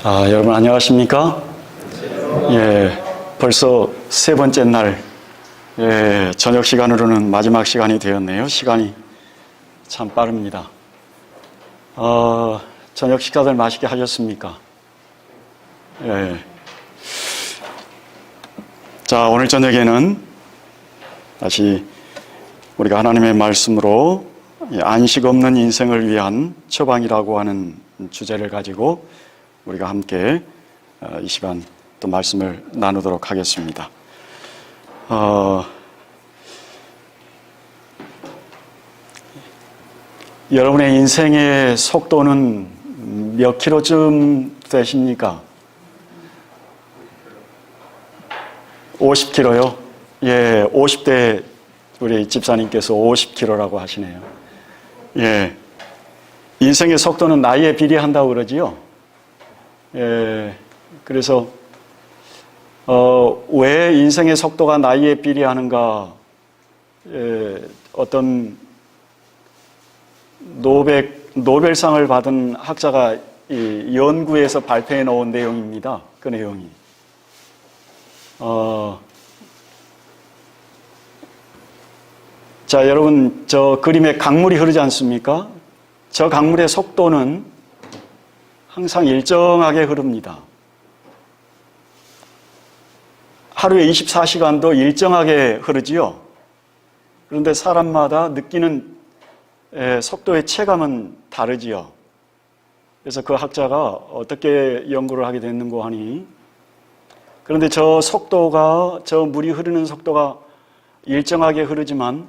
여러분 안녕하십니까? 벌써 세 번째 날, 저녁 시간으로는 마지막 시간이 되었네요. 시간이 참 빠릅니다. 저녁 식사들 맛있게 하셨습니까? 자, 오늘 저녁에는 다시 우리가 하나님의 말씀으로 안식 없는 인생을 위한 처방이라고 하는 주제를 가지고 우리가 함께 이 시간 또 말씀을 나누도록 하겠습니다. 여러분의 인생의 속도는 몇 킬로쯤 되십니까? 50킬로요? 50대 우리 집사님께서 50킬로라고 하시네요. 인생의 속도는 나이에 비례한다고 그러지요. 그래서 왜 인생의 속도가 나이에 비례하는가? 어떤 노벨상을 받은 학자가 이 연구에서 발표해 놓은 내용입니다. 그 내용이. 자, 여러분, 저 그림에 강물이 흐르지 않습니까? 저 강물의 속도는 항상 일정하게 흐릅니다. 하루에 24시간도 일정하게 흐르지요. 그런데 사람마다 느끼는 속도의 체감은 다르지요. 그래서 그 학자가 어떻게 연구를 하게 됐는고 하니, 그런데 저 속도가, 저 물이 흐르는 속도가 일정하게 흐르지만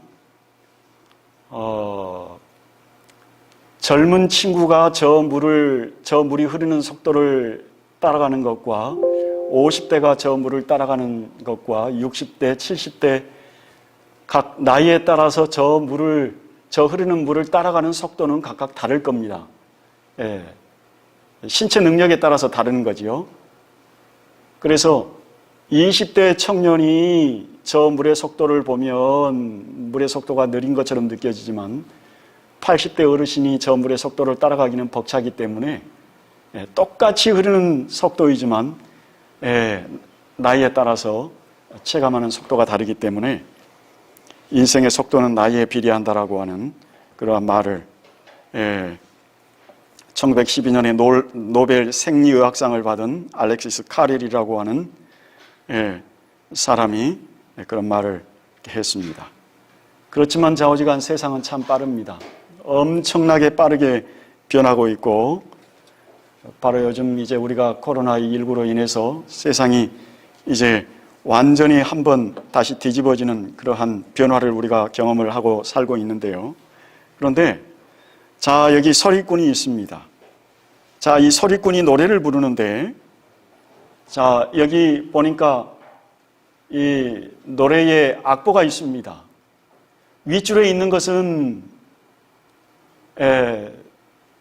젊은 친구가 저 물이 흐르는 속도를 따라가는 것과 50대가 저 물을 따라가는 것과 60대, 70대 각 나이에 따라서 저 흐르는 물을 따라가는 속도는 각각 다를 겁니다. 신체 능력에 따라서 다른 거지요. 그래서 20대 청년이 저 물의 속도를 보면 물의 속도가 느린 것처럼 느껴지지만 80대 어르신이 저 물의 속도를 따라가기는 벅차기 때문에 똑같이 흐르는 속도이지만 나이에 따라서 체감하는 속도가 다르기 때문에 인생의 속도는 나이에 비례한다라고 하는 그러한 말을 1912년에 노벨 생리의학상을 받은 알렉시스 카렐이라고 하는 사람이 그런 말을 했습니다. 그렇지만 좌우지간 세상은 참 빠릅니다. 엄청나게 빠르게 변하고 있고, 바로 요즘 이제 우리가 코로나19로 인해서 세상이 이제 완전히 한번 다시 뒤집어지는 그러한 변화를 우리가 경험을 하고 살고 있는데요. 그런데 자, 여기 서리꾼이 있습니다. 자, 이 서리꾼이 노래를 부르는데, 자, 여기 보니까 이 노래에 악보가 있습니다. 윗줄에 있는 것은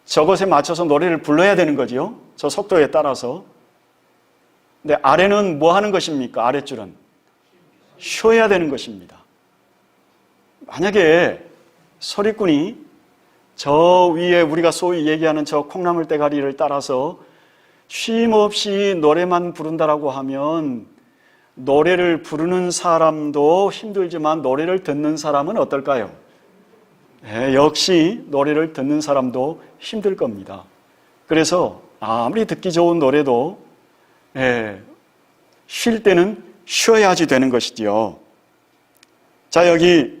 저것에 맞춰서 노래를 불러야 되는 거지요. 저 속도에 따라서. 근데 아래는 뭐 하는 것입니까? 아랫줄은 쉬어야 되는 것입니다. 만약에 서리꾼이 저 위에 우리가 소위 얘기하는 저 콩나물 대가리를 따라서 쉼 없이 노래만 부른다라고 하면 노래를 부르는 사람도 힘들지만 노래를 듣는 사람은 어떨까요? 역시 노래를 듣는 사람도 힘들 겁니다. 그래서 아무리 듣기 좋은 노래도 쉴 때는 쉬어야지 되는 것이지요. 자, 여기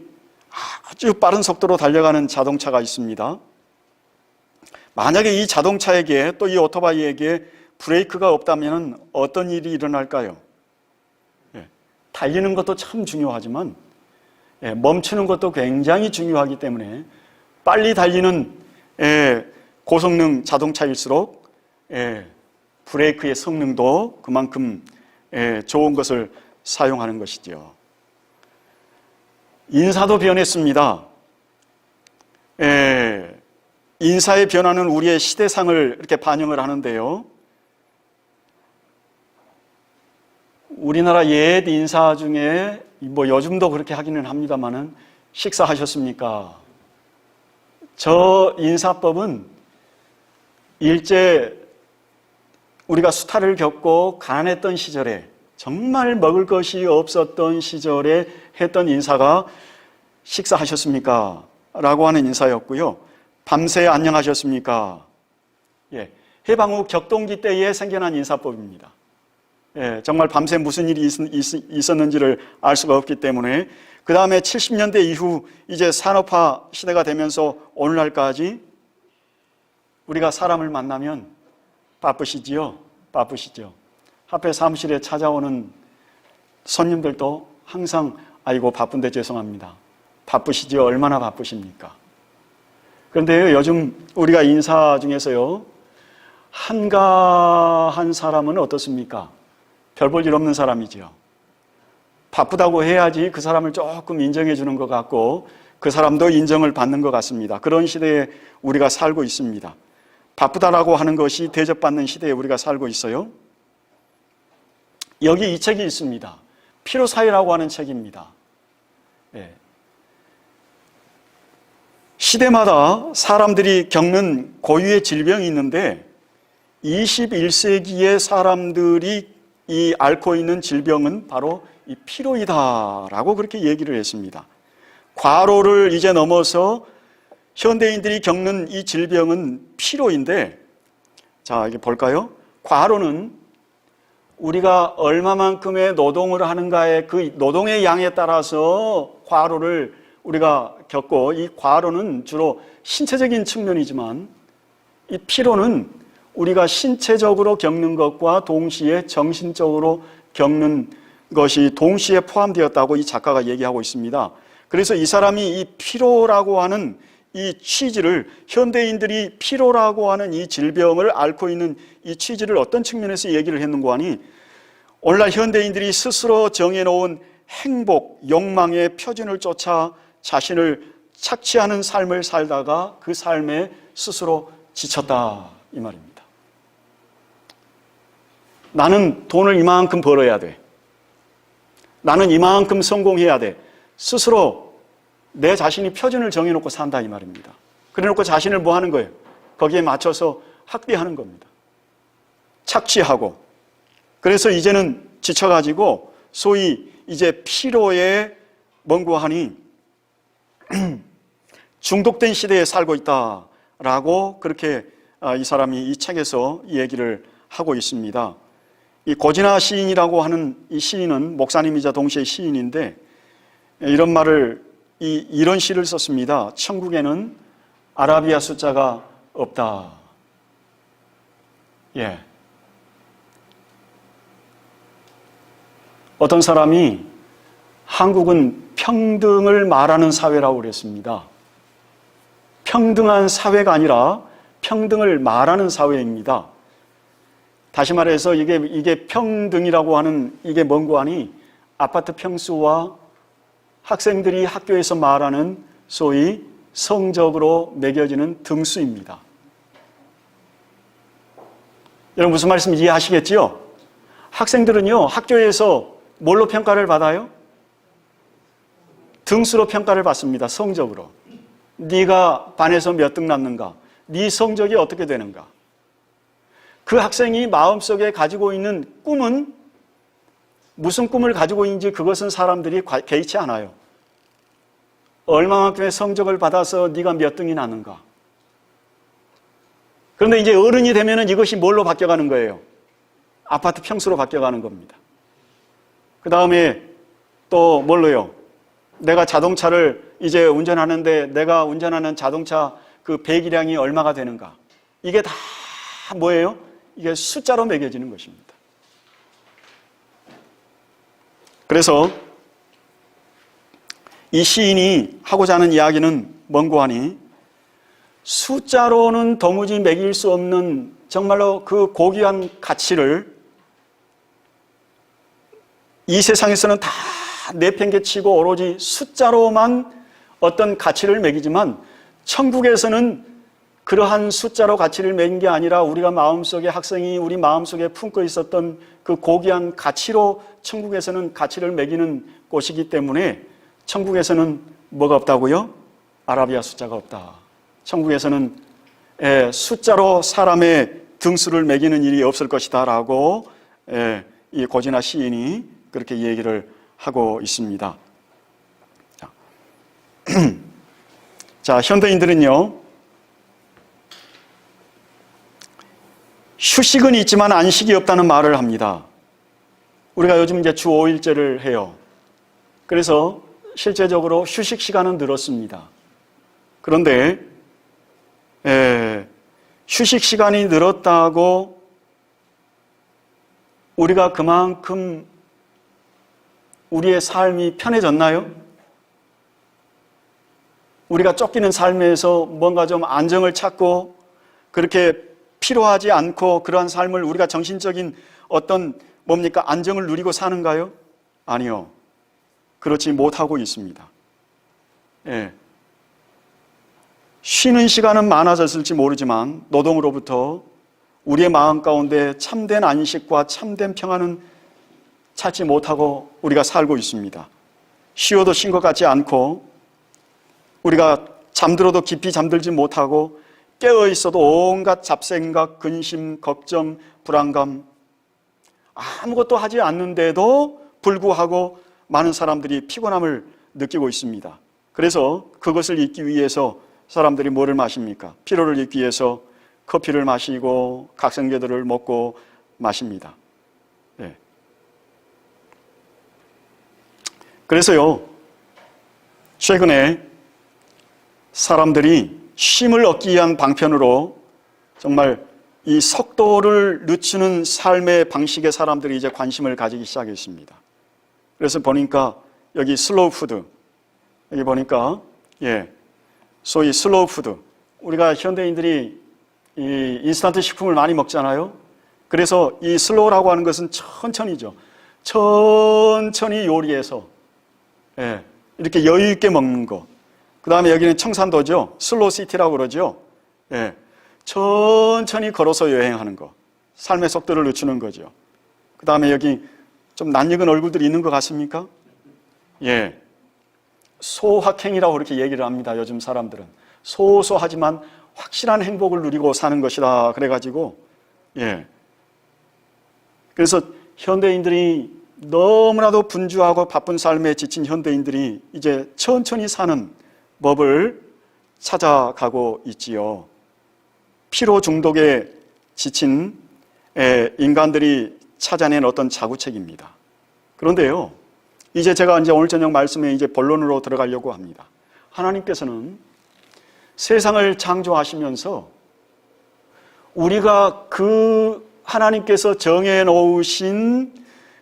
아주 빠른 속도로 달려가는 자동차가 있습니다. 만약에 이 자동차에게 또 이 오토바이에게 브레이크가 없다면 어떤 일이 일어날까요? 달리는 것도 참 중요하지만 멈추는 것도 굉장히 중요하기 때문에 빨리 달리는 고성능 자동차일수록 브레이크의 성능도 그만큼 좋은 것을 사용하는 것이죠. 인사도 변했습니다. 인사의 변화는 우리의 시대상을 이렇게 반영을 하는데요. 우리나라 옛 인사 중에 뭐 요즘도 그렇게 하기는 합니다만은 식사하셨습니까? 저 인사법은 일제 우리가 수탈을 겪고 가난했던 시절에, 정말 먹을 것이 없었던 시절에 했던 인사가 식사하셨습니까? 라고 하는 인사였고요. 밤새 안녕하셨습니까? 예, 해방 후 격동기 때에 생겨난 인사법입니다. 예, 정말 밤새 무슨 일이 있었는지를 알 수가 없기 때문에, 그 다음에 70년대 이후 이제 산업화 시대가 되면서 오늘날까지 우리가 사람을 만나면 바쁘시지요? 바쁘시죠? 앞에 사무실에 찾아오는 손님들도 항상 아이고 바쁜데 죄송합니다. 바쁘시지요? 얼마나 바쁘십니까? 그런데 요즘 우리가 인사 중에서요, 한가한 사람은 어떻습니까? 별 볼 일 없는 사람이죠. 바쁘다고 해야지 그 사람을 조금 인정해 주는 것 같고 그 사람도 인정을 받는 것 같습니다. 그런 시대에 우리가 살고 있습니다. 바쁘다라고 하는 것이 대접받는 시대에 우리가 살고 있어요. 여기 이 책이 있습니다. 피로사회라고 하는 책입니다. 예. 시대마다 사람들이 겪는 고유의 질병이 있는데 21세기의 사람들이 이 앓고 있는 질병은 바로 이 피로이다라고 그렇게 얘기를 했습니다. 과로를 이제 넘어서 현대인들이 겪는 이 질병은 피로인데, 자, 이게 볼까요? 과로는 우리가 얼마만큼의 노동을 하는가의 그 노동의 양에 따라서 과로를 우리가 겪고, 이 과로는 주로 신체적인 측면이지만 이 피로는 우리가 신체적으로 겪는 것과 동시에 정신적으로 겪는 것이 동시에 포함되었다고 이 작가가 얘기하고 있습니다. 그래서 이 사람이 이 피로라고 하는 이 취지를, 현대인들이 피로라고 하는 이 질병을 앓고 있는 이 취지를 어떤 측면에서 얘기를 했는가 하니, 오늘날 현대인들이 스스로 정해놓은 행복, 욕망의 표준을 쫓아 자신을 착취하는 삶을 살다가 그 삶에 스스로 지쳤다, 이 말입니다. 나는 돈을 이만큼 벌어야 돼. 나는 이만큼 성공해야 돼. 스스로 내 자신이 표준을 정해놓고 산다, 이 말입니다. 그래놓고 자신을 뭐 하는 거예요? 거기에 맞춰서 학대하는 겁니다. 착취하고. 그래서 이제는 지쳐가지고 소위 이제 피로에 뭔고하니 중독된 시대에 살고 있다라고 그렇게 이 사람이 이 책에서 얘기를 하고 있습니다. 이 고진아 시인이라고 하는 이 시인은 목사님이자 동시에 시인인데 이런 말을 이런 시를 썼습니다. 천국에는 아라비아 숫자가 없다. 예. 어떤 사람이 한국은 평등을 말하는 사회라고 그랬습니다. 평등한 사회가 아니라 평등을 말하는 사회입니다. 다시 말해서 이게 평등이라고 하는 이게 뭔고 하니 아파트 평수와 학생들이 학교에서 말하는 소위 성적으로 매겨지는 등수입니다. 여러분 무슨 말씀인지 이해하시겠지요? 학생들은요 학교에서 뭘로 평가를 받아요? 등수로 평가를 받습니다. 성적으로. 네가 반에서 몇 등 났는가? 네 성적이 어떻게 되는가? 그 학생이 마음속에 가지고 있는 꿈은 무슨 꿈을 가지고 있는지 그것은 사람들이 개의치 않아요. 얼마만큼의 성적을 받아서 네가 몇 등이 났는가? 그런데 이제 어른이 되면은 이것이 뭘로 바뀌어가는 거예요? 아파트 평수로 바뀌어가는 겁니다. 그 다음에 또 뭘로요? 내가 자동차를 이제 운전하는데 내가 운전하는 자동차 그 배기량이 얼마가 되는가? 이게 다 뭐예요? 이게 숫자로 매겨지는 것입니다. 그래서 이 시인이 하고자 하는 이야기는 뭔고 하니 숫자로는 도무지 매길 수 없는 정말로 그 고귀한 가치를 이 세상에서는 다 내팽개치고 오로지 숫자로만 어떤 가치를 매기지만 천국에서는 그러한 숫자로 가치를 매긴 게 아니라 우리가 마음속에 학생이 우리 마음속에 품고 있었던 그 고귀한 가치로 천국에서는 가치를 매기는 곳이기 때문에 천국에서는 뭐가 없다고요? 아라비아 숫자가 없다. 천국에서는 숫자로 사람의 등수를 매기는 일이 없을 것이다 라고 이 고진아 시인이 그렇게 얘기를 하고 있습니다. 자, 현대인들은요, 휴식은 있지만 안식이 없다는 말을 합니다. 우리가 요즘 이제 주 5일제를 해요. 그래서 실제적으로 휴식 시간은 늘었습니다. 그런데 휴식 시간이 늘었다고 우리가 그만큼 우리의 삶이 편해졌나요? 우리가 쫓기는 삶에서 뭔가 좀 안정을 찾고 그렇게 필요하지 않고 그러한 삶을 우리가 정신적인 어떤 안정을 누리고 사는가요? 아니요. 그렇지 못하고 있습니다. 쉬는 시간은 많아졌을지 모르지만 노동으로부터 우리의 마음 가운데 참된 안식과 참된 평안은 찾지 못하고 우리가 살고 있습니다. 쉬어도 쉰 것 같지 않고 우리가 잠들어도 깊이 잠들지 못하고 깨어있어도 온갖 잡생각, 근심, 걱정, 불안감 아무것도 하지 않는데도 불구하고 많은 사람들이 피곤함을 느끼고 있습니다. 그래서 그것을 잊기 위해서 사람들이 뭐를 마십니까? 피로를 잊기 위해서 커피를 마시고 각성제들을 먹고 마십니다. 그래서요, 최근에 사람들이 쉼을 얻기 위한 방편으로 정말 이 속도를 늦추는 삶의 방식에 사람들이 이제 관심을 가지기 시작했습니다. 그래서 보니까 여기 슬로우 푸드, 여기 보니까 소위 슬로우 푸드, 우리가 현대인들이 이 인스턴트 식품을 많이 먹잖아요. 그래서 이 슬로우라고 하는 것은 천천히죠. 천천히 요리해서 이렇게 여유 있게 먹는 거. 그 다음에 여기는 청산도죠. 슬로우 시티라고 그러죠. 천천히 걸어서 여행하는 거. 삶의 속도를 늦추는 거죠. 그 다음에 여기 좀 낯익은 얼굴들이 있는 것 같습니까? 소확행이라고 그렇게 얘기를 합니다. 요즘 사람들은. 소소하지만 확실한 행복을 누리고 사는 것이다. 그래가지고, 그래서 현대인들이 너무나도 분주하고 바쁜 삶에 지친 현대인들이 이제 천천히 사는 법을 찾아가고 있지요. 피로 중독에 지친 인간들이 찾아낸 어떤 자구책입니다. 그런데요, 이제 제가 오늘 저녁 말씀에 이제 본론으로 들어가려고 합니다. 하나님께서는 세상을 창조하시면서 우리가 그 하나님께서 정해 놓으신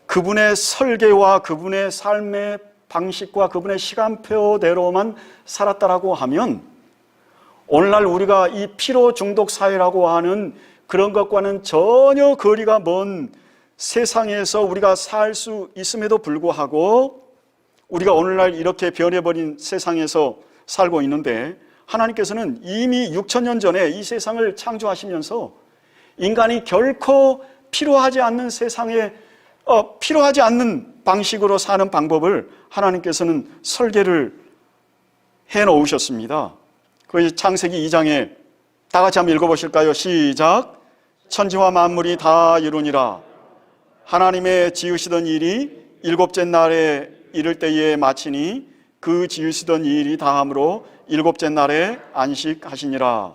그분의 설계와 그분의 삶의 방식과 그분의 시간표대로만 살았다라고 하면 오늘날 우리가 이 피로 중독 사회라고 하는 그런 것과는 전혀 거리가 먼 세상에서 우리가 살 수 있음에도 불구하고 우리가 오늘날 이렇게 변해버린 세상에서 살고 있는데 하나님께서는 이미 6,000년 전에 이 세상을 창조하시면서 인간이 결코 필요하지 않는 세상에 필요하지 않는 방식으로 사는 방법을 하나님께서는 설계를 해놓으셨습니다. 그 창세기 2장에 다 같이 한번 읽어보실까요? 시작. 천지와 만물이 다 이루니라. 하나님의 지으시던 일이 일곱째 날에 이를 때에 마치니 그 지으시던 일이 다함으로 일곱째 날에 안식하시니라.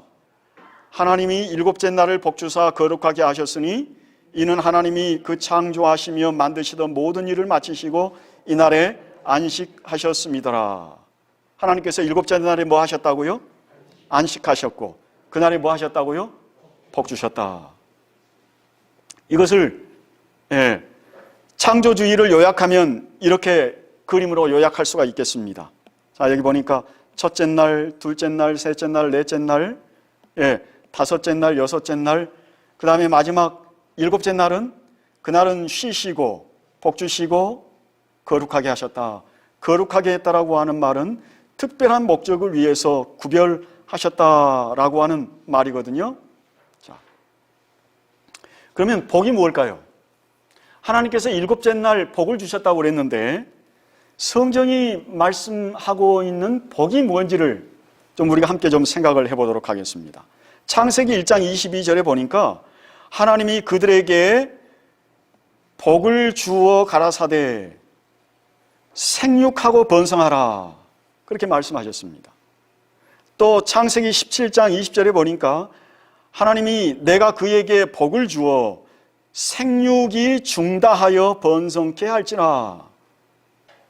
하나님이 일곱째 날을 복주사 거룩하게 하셨으니 이는 하나님이 그 창조하시며 만드시던 모든 일을 마치시고 이날에 안식하셨습니다라. 하나님께서 일곱째 날에 뭐 하셨다고요? 안식하셨고 그날에 뭐 하셨다고요? 복 주셨다. 이것을 창조주의를 요약하면 이렇게 그림으로 요약할 수가 있겠습니다. 자, 여기 보니까 첫째 날, 둘째 날, 셋째 날, 넷째 날, 다섯째 날, 여섯째 날, 그 다음에 마지막 일곱째 날은 그날은 쉬시고 복 주시고 거룩하게 하셨다. 거룩하게 했다라고 하는 말은 특별한 목적을 위해서 구별하셨다라고 하는 말이거든요. 자, 그러면 복이 무엇일까요? 하나님께서 일곱째 날 복을 주셨다고 그랬는데 성경이 말씀하고 있는 복이 무엇인지를 좀 우리가 함께 좀 생각을 해보도록 하겠습니다. 창세기 1장 22절에 보니까 하나님이 그들에게 복을 주어 가라사대 생육하고 번성하라 그렇게 말씀하셨습니다. 또 창세기 17장 20절에 보니까 하나님이 내가 그에게 복을 주어 생육이 중다하여 번성케 할지라.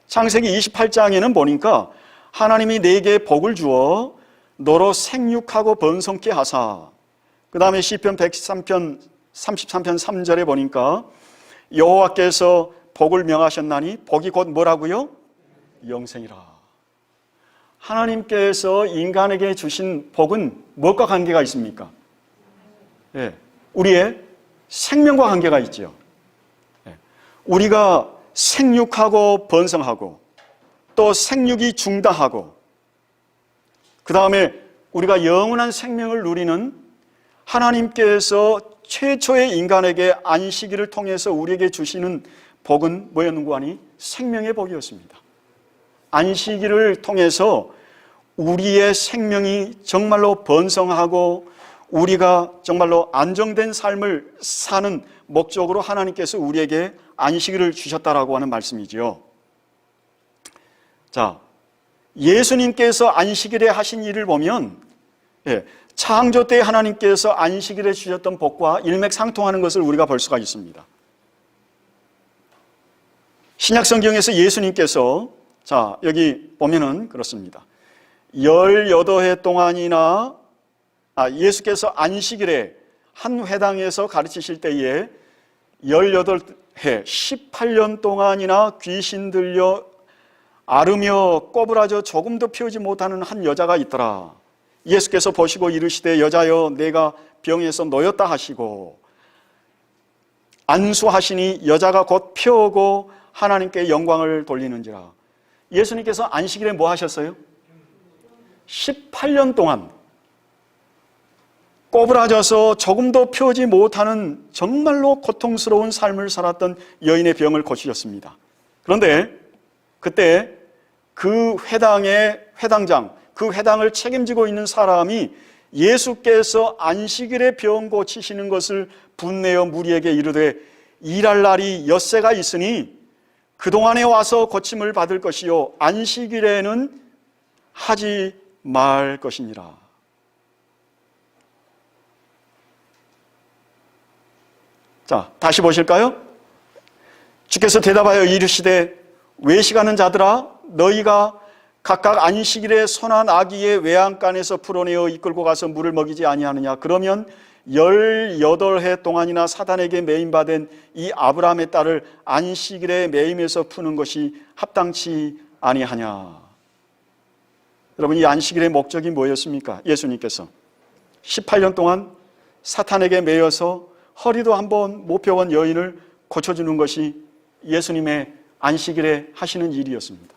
창세기 28장에는 보니까 하나님이 내게 복을 주어 너로 생육하고 번성케 하사. 그 다음에 시편 133편 3절에 보니까 여호와께서 복을 명하셨나니 복이 곧 뭐라고요? 영생이라. 하나님께서 인간에게 주신 복은 무엇과 관계가 있습니까? 예, 우리의 생명과 관계가 있죠. 예, 우리가 생육하고 번성하고 또 생육이 중다하고 그 다음에 우리가 영원한 생명을 누리는 하나님께서 최초의 인간에게 안식일을 통해서 우리에게 주시는 복은 뭐였는고 하니? 생명의 복이었습니다. 안식일을 통해서 우리의 생명이 정말로 번성하고 우리가 정말로 안정된 삶을 사는 목적으로 하나님께서 우리에게 안식일을 주셨다라고 하는 말씀이지요. 자, 예수님께서 안식일에 하신 일을 보면 창조 때 하나님께서 안식일에 주셨던 복과 일맥상통하는 것을 우리가 볼 수가 있습니다. 신약 성경에서 예수님께서 자, 여기 보면은 그렇습니다. 18해 동안이나 예수께서 안식일에 한 회당에서 가르치실 때에 18해 18년 동안이나 귀신 들려 앓으며 꼬부라져 조금도 피우지 못하는 한 여자가 있더라. 예수께서 보시고 이르시되 여자여 내가 병에서 놓였다 하시고 안수하시니 여자가 곧 피우고 하나님께 영광을 돌리는지라. 예수님께서 안식일에 뭐 하셨어요? 18년 동안 꼬부라져서 조금도 피우지 못하는 정말로 고통스러운 삶을 살았던 여인의 병을 고치셨습니다. 그런데 그때 그 회당의 회당장, 그 회당을 책임지고 있는 사람이 예수께서 안식일에 병 고치시는 것을 분내어 무리에게 이르되 일할 날이 엿새가 있으니 그동안에 와서 고침을 받을 것이요 안식일에는 하지 말 것이니라. 자, 다시 보실까요? 주께서 대답하여 이르시되 외식하는 자들아 너희가 각각 안식일에 선한 아기의 외양간에서 풀어내어 이끌고 가서 물을 먹이지 아니하느냐. 그러면 18해 동안이나 사단에게 매임받은 이 아브라함의 딸을 안식일에 매임해서 푸는 것이 합당치 아니하냐. 여러분, 이 안식일의 목적이 뭐였습니까? 예수님께서 18년 동안 사탄에게 매여서 허리도 한번 못 펴본 여인을 고쳐주는 것이 예수님의 안식일에 하시는 일이었습니다.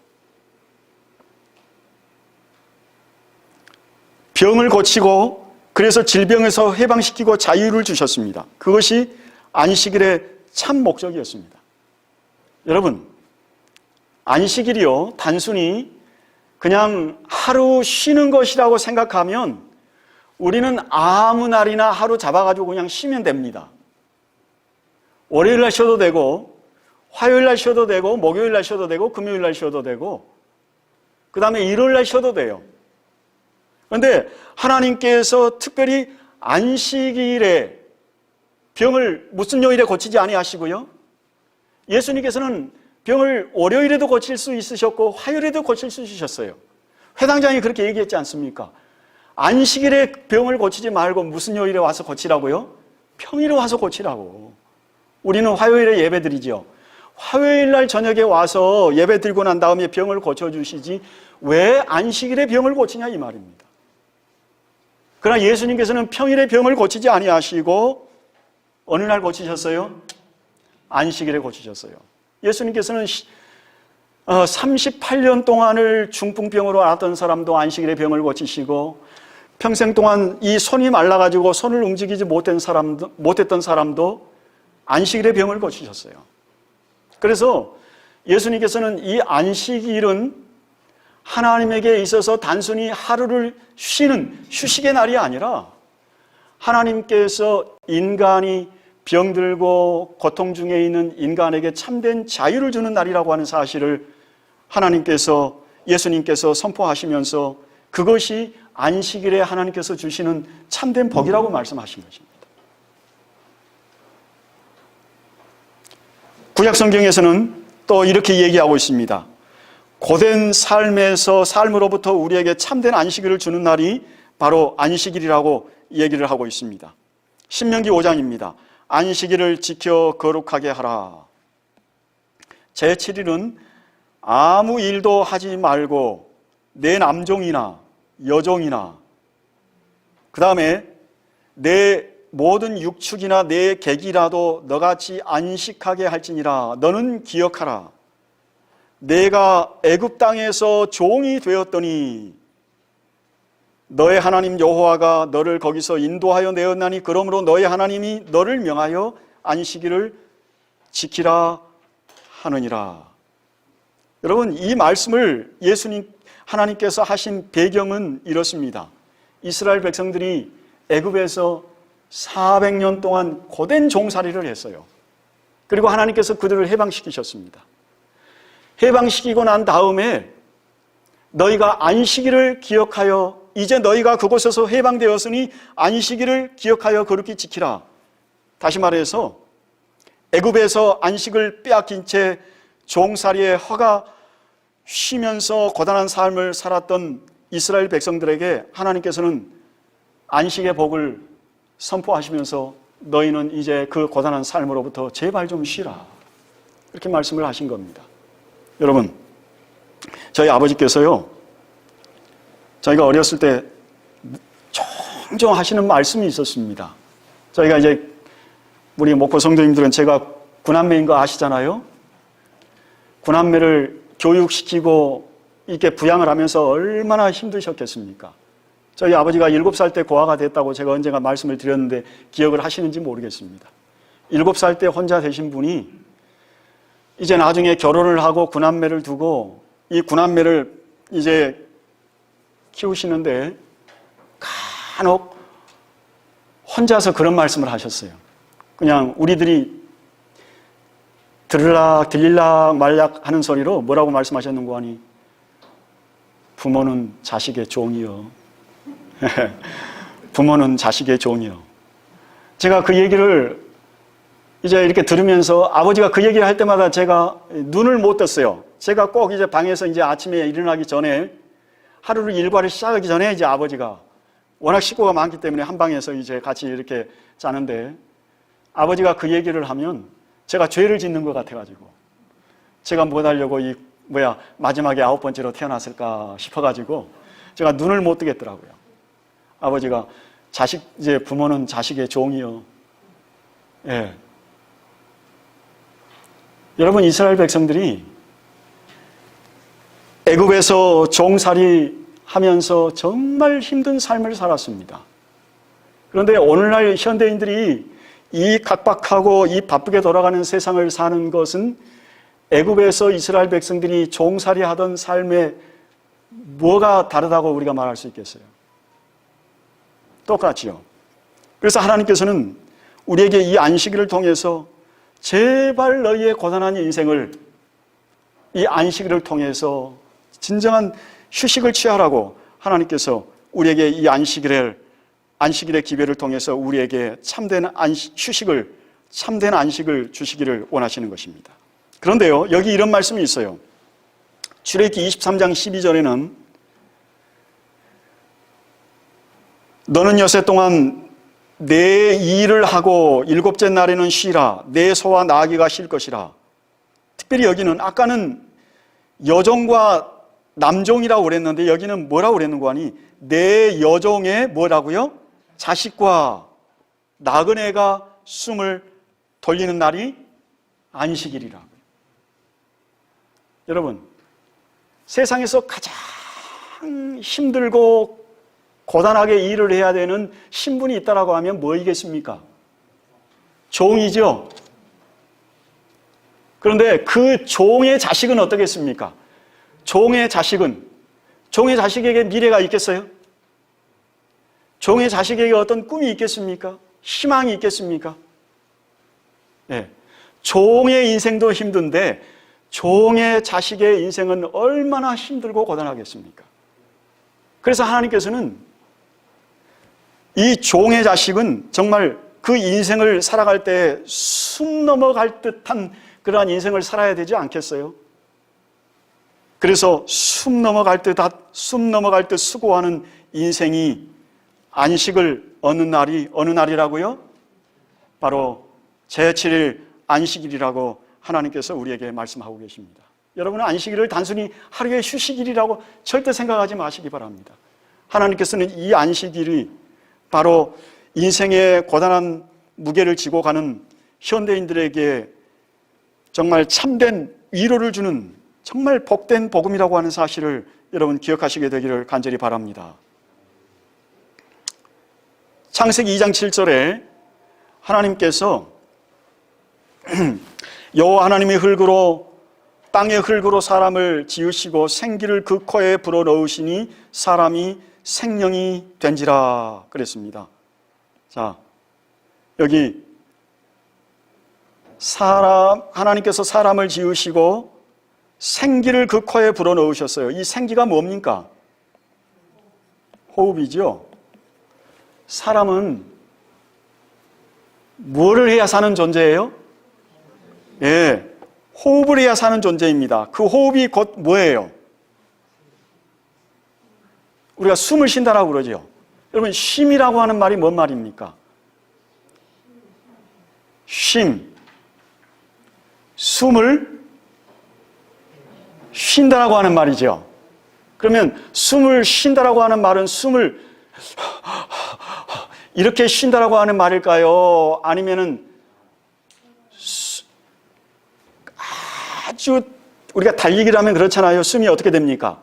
병을 고치고 그래서 질병에서 해방시키고 자유를 주셨습니다. 그것이 안식일의 참 목적이었습니다. 여러분, 안식일이요 단순히 그냥 하루 쉬는 것이라고 생각하면 우리는 아무 날이나 하루 잡아가지고 그냥 쉬면 됩니다. 월요일 날 쉬어도 되고 화요일 날 쉬어도 되고 목요일 날 쉬어도 되고 금요일 날 쉬어도 되고 그 다음에 일요일 날 쉬어도 돼요. 그런데 하나님께서 특별히 안식일에 병을 무슨 요일에 고치지 아니하시고요. 예수님께서는 병을 월요일에도 고칠 수 있으셨고 화요일에도 고칠 수 있으셨어요. 회당장이 그렇게 얘기했지 않습니까? 안식일에 병을 고치지 말고 무슨 요일에 와서 고치라고요? 평일에 와서 고치라고. 우리는 화요일에 예배 드리죠. 화요일 날 저녁에 와서 예배 드리고 난 다음에 병을 고쳐주시지 왜 안식일에 병을 고치냐 이 말입니다. 그러나 예수님께서는 평일에 병을 고치지 아니하시고 어느 날 고치셨어요? 안식일에 고치셨어요. 예수님께서는 38년 동안을 중풍병으로 앓았던 사람도 안식일에 병을 고치시고 평생 동안 이 손이 말라가지고 손을 움직이지 못했던 사람도 안식일에 병을 고치셨어요. 그래서 예수님께서는 이 안식일은 하나님에게 있어서 단순히 하루를 쉬는 휴식의 날이 아니라 하나님께서 인간이 병들고 고통 중에 있는 인간에게 참된 자유를 주는 날이라고 하는 사실을 하나님께서, 예수님께서 선포하시면서 그것이 안식일에 하나님께서 주시는 참된 복이라고 말씀하신 것입니다. 구약성경에서는 또 이렇게 얘기하고 있습니다. 고된 삶으로부터 우리에게 참된 안식일을 주는 날이 바로 안식일이라고 얘기를 하고 있습니다. 신명기 5장입니다. 안식일을 지켜 거룩하게 하라. 제7일은 아무 일도 하지 말고 내 남종이나 여종이나 그 다음에 내 모든 육축이나 내 객이라도 너같이 안식하게 할지니라. 너는 기억하라. 내가 애굽 땅에서 종이 되었더니 너의 하나님 여호와가 너를 거기서 인도하여 내었나니 그러므로 너의 하나님이 너를 명하여 안식일을 지키라 하느니라. 여러분, 이 말씀을 하나님께서 하신 배경은 이렇습니다. 이스라엘 백성들이 애굽에서 400년 동안 고된 종살이를 했어요. 그리고 하나님께서 그들을 해방시키셨습니다. 해방시키고 난 다음에 너희가 안식일을 기억하여, 이제 너희가 그곳에서 해방되었으니 안식일을 기억하여 거룩히 지키라. 다시 말해서 애굽에서 안식을 빼앗긴 채 종살이에 허가 쉬면서 고단한 삶을 살았던 이스라엘 백성들에게 하나님께서는 안식의 복을 선포하시면서 너희는 이제 그 고단한 삶으로부터 제발 좀 쉬라. 이렇게 말씀을 하신 겁니다. 여러분, 저희 아버지께서요, 저희가 어렸을 때 종종 하시는 말씀이 있었습니다. 저희가 이제 우리 목포 성도님들은 제가 구남매인 거 아시잖아요. 구남매를 교육시키고 이렇게 부양을 하면서 얼마나 힘드셨겠습니까? 저희 아버지가 7살 때 고아가 됐다고 제가 언젠가 말씀을 드렸는데 기억을 하시는지 모르겠습니다. 7살 때 혼자 되신 분이 이제 나중에 결혼을 하고 구남매를 두고 이 구남매를 이제 키우시는데 간혹 혼자서 그런 말씀을 하셨어요. 그냥 우리들이 들릴락 말락 하는 소리로 뭐라고 말씀하셨는고 하니, 부모는 자식의 종이요. 부모는 자식의 종이요. 제가 그 얘기를 이제 이렇게 들으면서 아버지가 그 얘기를 할 때마다 제가 눈을 못 떴어요. 제가 꼭 이제 방에서 이제 아침에 일어나기 전에, 하루를 일과를 시작하기 전에 이제 아버지가 워낙 식구가 많기 때문에 한 방에서 이제 같이 이렇게 자는데, 아버지가 그 얘기를 하면 제가 죄를 짓는 것 같아가지고, 제가 뭐 하려고 마지막에 9번째로 태어났을까 싶어가지고 제가 눈을 못 뜨겠더라고요. 아버지가 이제 부모는 자식의 종이요. 예. 여러분, 이스라엘 백성들이 애굽에서 종살이 하면서 정말 힘든 삶을 살았습니다. 그런데 오늘날 현대인들이 이 각박하고 이 바쁘게 돌아가는 세상을 사는 것은 애굽에서 이스라엘 백성들이 종살이 하던 삶에 뭐가 다르다고 우리가 말할 수 있겠어요? 똑같지요. 그래서 하나님께서는 우리에게 이 안식일을 통해서 제발 너희의 고단한 인생을 이 안식일을 통해서 진정한 휴식을 취하라고 하나님께서 우리에게 이 안식일의 기별을 통해서 우리에게 참된 안식을 주시기를 원하시는 것입니다. 그런데요, 여기 이런 말씀이 있어요. 출애굽기 23장 12절에는 너는 여세 동안 내 일을 하고 일곱째 날에는 쉬라. 내 소와 나귀가 쉴 것이라. 특별히 여기는 아까는 여종과 남종이라고 그랬는데 여기는 뭐라고 그랬는고 하니, 내 여종의 뭐라고요? 자식과 나그네가 숨을 돌리는 날이 안식일이라고요. 여러분, 세상에서 가장 힘들고 고단하게 일을 해야 되는 신분이 있다라고 하면 뭐이겠습니까? 종이죠. 그런데 그 종의 자식은 어떻겠습니까? 종의 자식에게 미래가 있겠어요? 종의 자식에게 어떤 꿈이 있겠습니까? 희망이 있겠습니까? 예. 종의 인생도 힘든데 종의 자식의 인생은 얼마나 힘들고 고단하겠습니까? 그래서 하나님께서는 이 종의 자식은 정말 그 인생을 살아갈 때 숨 넘어갈 듯한 그러한 인생을 살아야 되지 않겠어요? 그래서 숨 넘어갈 듯 수고하는 인생이 안식을 얻는 날이 어느 날이라고요? 바로 제7일 안식일이라고 하나님께서 우리에게 말씀하고 계십니다. 여러분은 안식일을 단순히 하루의 휴식일이라고 절대 생각하지 마시기 바랍니다. 하나님께서는 이 안식일이 바로 인생의 고단한 무게를 지고 가는 현대인들에게 정말 참된 위로를 주는 정말 복된 복음이라고 하는 사실을 여러분 기억하시게 되기를 간절히 바랍니다. 창세기 2장 7절에 하나님께서 여호와 하나님이 땅의 흙으로 사람을 지으시고 생기를 그 코에 불어넣으시니 사람이 생명이 된지라 그랬습니다. 자, 여기 하나님께서 사람을 지으시고 생기를 그 코에 불어넣으셨어요. 이 생기가 뭡니까? 호흡이죠. 사람은 뭐를 해야 사는 존재예요? 예, 호흡을 해야 사는 존재입니다. 그 호흡이 곧 뭐예요? 우리가 숨을 쉰다라고 그러죠. 여러분, 쉼이라고 하는 말이 뭔 말입니까? 쉼. 숨을 쉰다라고 하는 말이죠. 그러면 숨을 쉰다라고 하는 말은 숨을 이렇게 쉰다라고 하는 말일까요? 아니면은 아주 우리가 달리기를 하면 그렇잖아요. 숨이 어떻게 됩니까?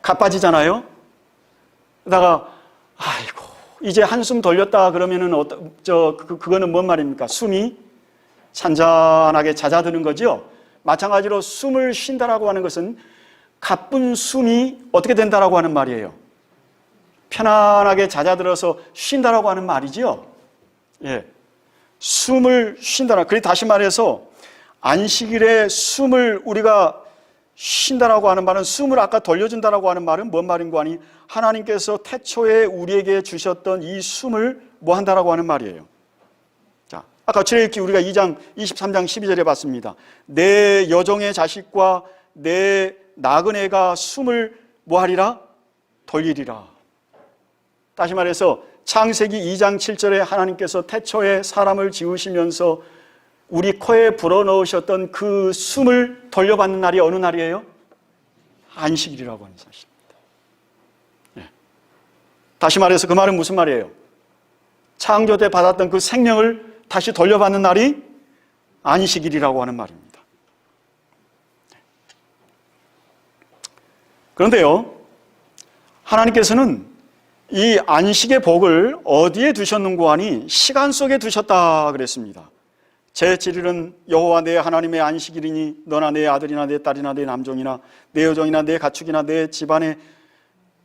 가빠지잖아요. 그러다가 아이고 이제 한숨 돌렸다 그러면은 그거는 뭔 말입니까? 숨이 잔잔하게 잦아드는 거죠. 마찬가지로 숨을 쉰다라고 하는 것은 가쁜 숨이 어떻게 된다라고 하는 말이에요. 편안하게 잦아들어서 쉰다라고 하는 말이죠. 예, 숨을 쉰다라. 그래 다시 말해서 안식일에 숨을 우리가 쉰다라고 하는 말은 숨을 아까 돌려준다라고 하는 말은 뭔 말인고 하니 하나님께서 태초에 우리에게 주셨던 이 숨을 뭐 한다라고 하는 말이에요. 자, 아까 출애굽기 우리가 2장 23장 12절에 봤습니다. 내 여종의 자식과 내 나그네가 숨을 뭐 하리라? 돌리리라. 다시 말해서 창세기 2장 7절에 하나님께서 태초에 사람을 지으시면서 우리 코에 불어넣으셨던 그 숨을 돌려받는 날이 어느 날이에요? 안식일이라고 하는 사실입니다. 네. 다시 말해서 그 말은 무슨 말이에요? 창조 때 받았던 그 생명을 다시 돌려받는 날이 안식일이라고 하는 말입니다. 그런데요, 하나님께서는 이 안식의 복을 어디에 두셨는고 하니 시간 속에 두셨다 그랬습니다. 제7일은 여호와 내 하나님의 안식일이니 너나 내 아들이나 내 딸이나 내 남종이나 내 여종이나 내 가축이나 내 집안에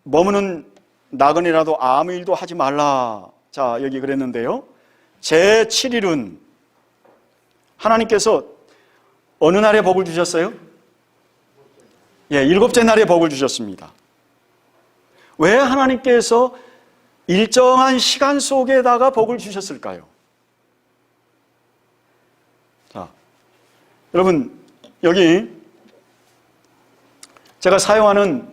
머무는 나그네라도 아무 일도 하지 말라. 자, 여기 그랬는데요. 제7일은 하나님께서 어느 날에 복을 주셨어요? 예, 7째 날에 복을 주셨습니다. 왜 하나님께서 일정한 시간 속에다가 복을 주셨을까요? 자, 여러분, 여기 제가 사용하는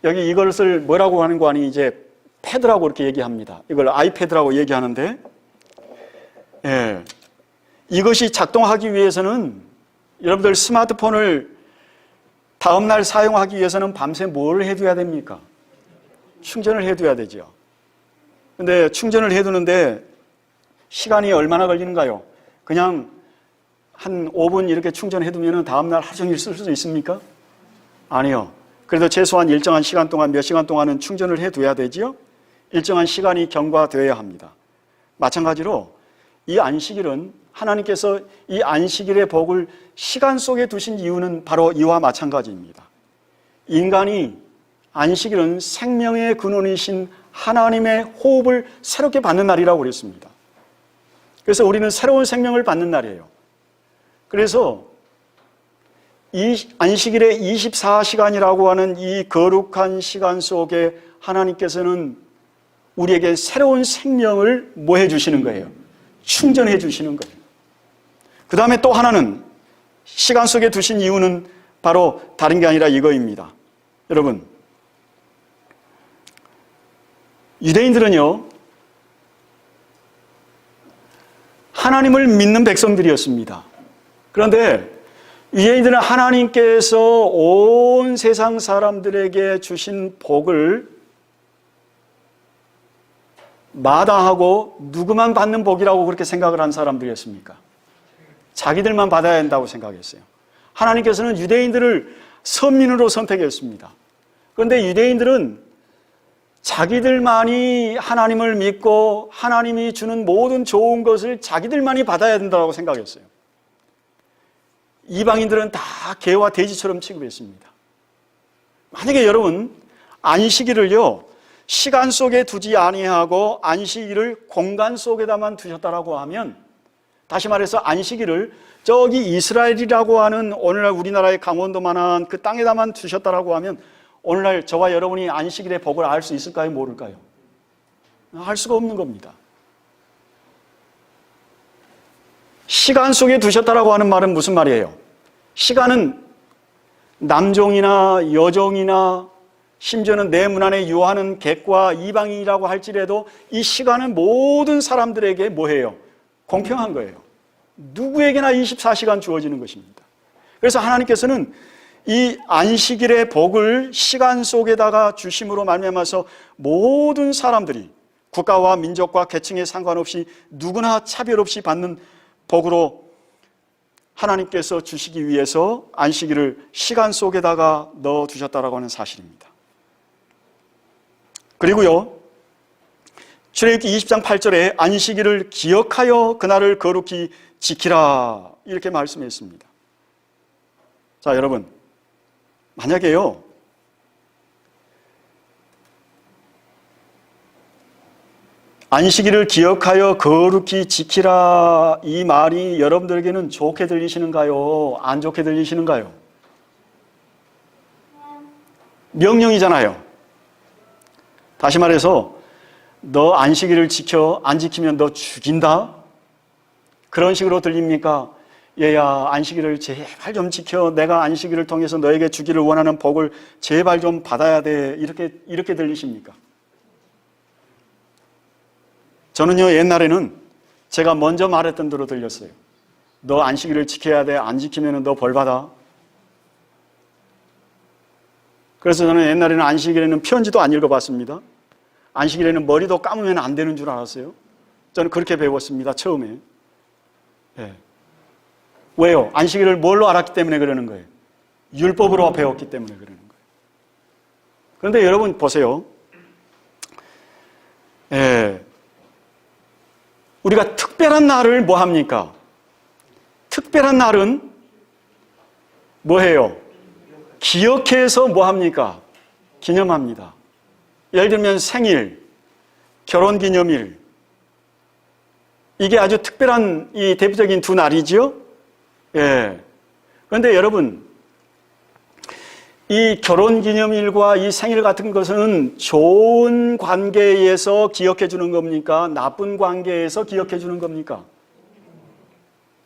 여기 이것을 뭐라고 하는 거 아니 이제 패드라고 이렇게 얘기합니다. 이걸 아이패드라고 얘기하는데, 예, 이것이 작동하기 위해서는 여러분들 스마트폰을 다음날 사용하기 위해서는 밤새 뭘 해둬야 됩니까? 충전을 해둬야 되죠. 근데 충전을 해두는데 시간이 얼마나 걸리는가요? 그냥 한 5분 이렇게 충전해두면 다음날 하루 종일 쓸 수 있습니까? 아니요. 그래도 최소한 일정한 시간 동안, 몇 시간 동안은 충전을 해둬야 되지요. 일정한 시간이 경과되어야 합니다. 마찬가지로 이 안식일은 하나님께서 이 안식일의 복을 시간 속에 두신 이유는 바로 이와 마찬가지입니다. 인간이 안식일은 생명의 근원이신 하나님의 호흡을 새롭게 받는 날이라고 그랬습니다. 그래서 우리는 새로운 생명을 받는 날이에요. 그래서 이 안식일의 24시간이라고 하는 이 거룩한 시간 속에 하나님께서는 우리에게 새로운 생명을 뭐 해주시는 거예요? 충전해 주시는 거예요. 그 다음에 또 하나는 시간 속에 두신 이유는 바로 다른 게 아니라 이거입니다. 여러분, 유대인들은요, 하나님을 믿는 백성들이었습니다. 그런데 유대인들은 하나님께서 온 세상 사람들에게 주신 복을 마다하고 누구만 받는 복이라고 그렇게 생각을 한 사람들이었습니까? 자기들만 받아야 한다고 생각했어요. 하나님께서는 유대인들을 선민으로 선택했습니다. 그런데 유대인들은 자기들만이 하나님을 믿고 하나님이 주는 모든 좋은 것을 자기들만이 받아야 된다고 생각했어요. 이방인들은 다 개와 돼지처럼 취급했습니다. 만약에 여러분 안식일을요 시간 속에 두지 아니하고 안식일을 공간 속에다만 두셨다라고 하면, 다시 말해서 안식일을 저기 이스라엘이라고 하는 오늘날 우리나라의 강원도만한 그 땅에다만 두셨다라고 하면 오늘날 저와 여러분이 안식일의 복을 알 수 있을까요? 모를까요? 알 수가 없는 겁니다. 시간 속에 두셨다라고 하는 말은 무슨 말이에요? 시간은 남종이나 여종이나 심지어는 내 문 안에 유하는 객과 이방인이라고 할지라도 이 시간은 모든 사람들에게 뭐예요? 공평한 거예요. 누구에게나 24시간 주어지는 것입니다. 그래서 하나님께서는 이 안식일의 복을 시간 속에다가 주심으로 말미암아서 모든 사람들이 국가와 민족과 계층에 상관없이 누구나 차별 없이 받는 복으로 하나님께서 주시기 위해서 안식일을 시간 속에다가 넣어두셨다라고 하는 사실입니다. 그리고요, 출애굽기 20장 8절에 안식일을 기억하여 그날을 거룩히 지키라 이렇게 말씀했습니다. 자, 여러분, 만약에요 안식일을 기억하여 거룩히 지키라 이 말이 여러분들에게는 좋게 들리시는가요? 안 좋게 들리시는가요? 명령이잖아요. 다시 말해서 너 안식일을 지켜, 안 지키면 너 죽인다? 그런 식으로 들립니까? 얘야, 안식일을 제발 좀 지켜. 내가 안식일을 통해서 너에게 주기를 원하는 복을 제발 좀 받아야 돼. 이렇게 들리십니까? 저는요, 옛날에는 제가 먼저 말했던 대로 들렸어요. 너 안식일을 지켜야 돼. 안 지키면 너 벌 받아. 그래서 저는 옛날에는 안식일에는 편지도 안 읽어봤습니다. 안식일에는 머리도 감으면 안 되는 줄 알았어요. 저는 그렇게 배웠습니다, 처음에. 네. 왜요? 안식일을 뭘로 알았기 때문에 그러는 거예요? 율법으로 배웠기 때문에 그러는 거예요. 그런데 여러분 보세요. 예. 우리가 특별한 날을 뭐 합니까? 특별한 날은 뭐 해요? 기억해서 뭐 합니까? 기념합니다. 예를 들면 생일, 결혼기념일, 이게 아주 특별한 이 대표적인 두 날이지요? 예. 그런데 여러분, 이 결혼기념일과 이 생일 같은 것은 좋은 관계에서 기억해 주는 겁니까? 나쁜 관계에서 기억해 주는 겁니까?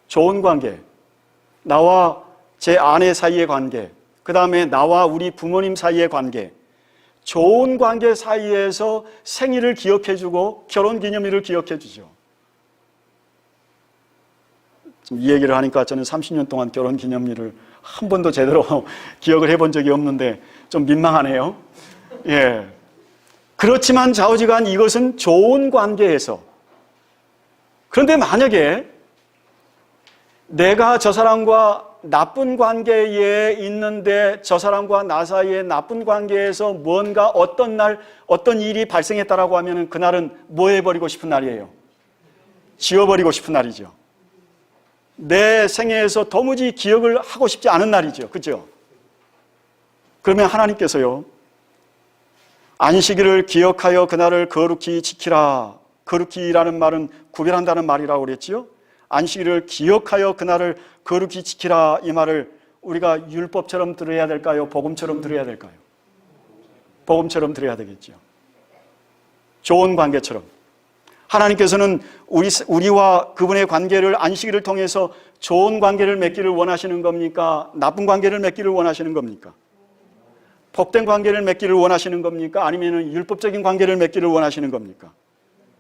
좋은 관계. 나와 제 아내 사이의 관계. 그 다음에 나와 우리 부모님 사이의 관계. 좋은 관계 사이에서 생일을 기억해 주고 결혼기념일을 기억해 주죠. 이 얘기를 하니까 저는 30년 동안 결혼기념일을 한 번도 제대로 기억을 해본 적이 없는데 좀 민망하네요. 예. 그렇지만 좌우지간 이것은 좋은 관계에서. 그런데 만약에 내가 저 사람과 나쁜 관계에 있는데 저 사람과 나 사이에 나쁜 관계에서 뭔가 어떤 날 어떤 일이 발생했다라고 하면 그날은 뭐 해버리고 싶은 날이에요? 지워버리고 싶은 날이죠. 내 생애에서 도무지 기억을 하고 싶지 않은 날이죠. 그죠? 그러면 하나님께서요, 안식일을 기억하여 그날을 거룩히 지키라. 거룩히라는 말은 구별한다는 말이라고 그랬지요. 안식일을 기억하여 그날을 거룩히 지키라, 이 말을 우리가 율법처럼 들어야 될까요? 복음처럼 들어야 될까요? 복음처럼 들어야 되겠죠. 좋은 관계처럼. 하나님께서는 우리와 그분의 관계를, 안식일을 통해서 좋은 관계를 맺기를 원하시는 겁니까? 나쁜 관계를 맺기를 원하시는 겁니까? 복된 관계를 맺기를 원하시는 겁니까? 아니면 율법적인 관계를 맺기를 원하시는 겁니까?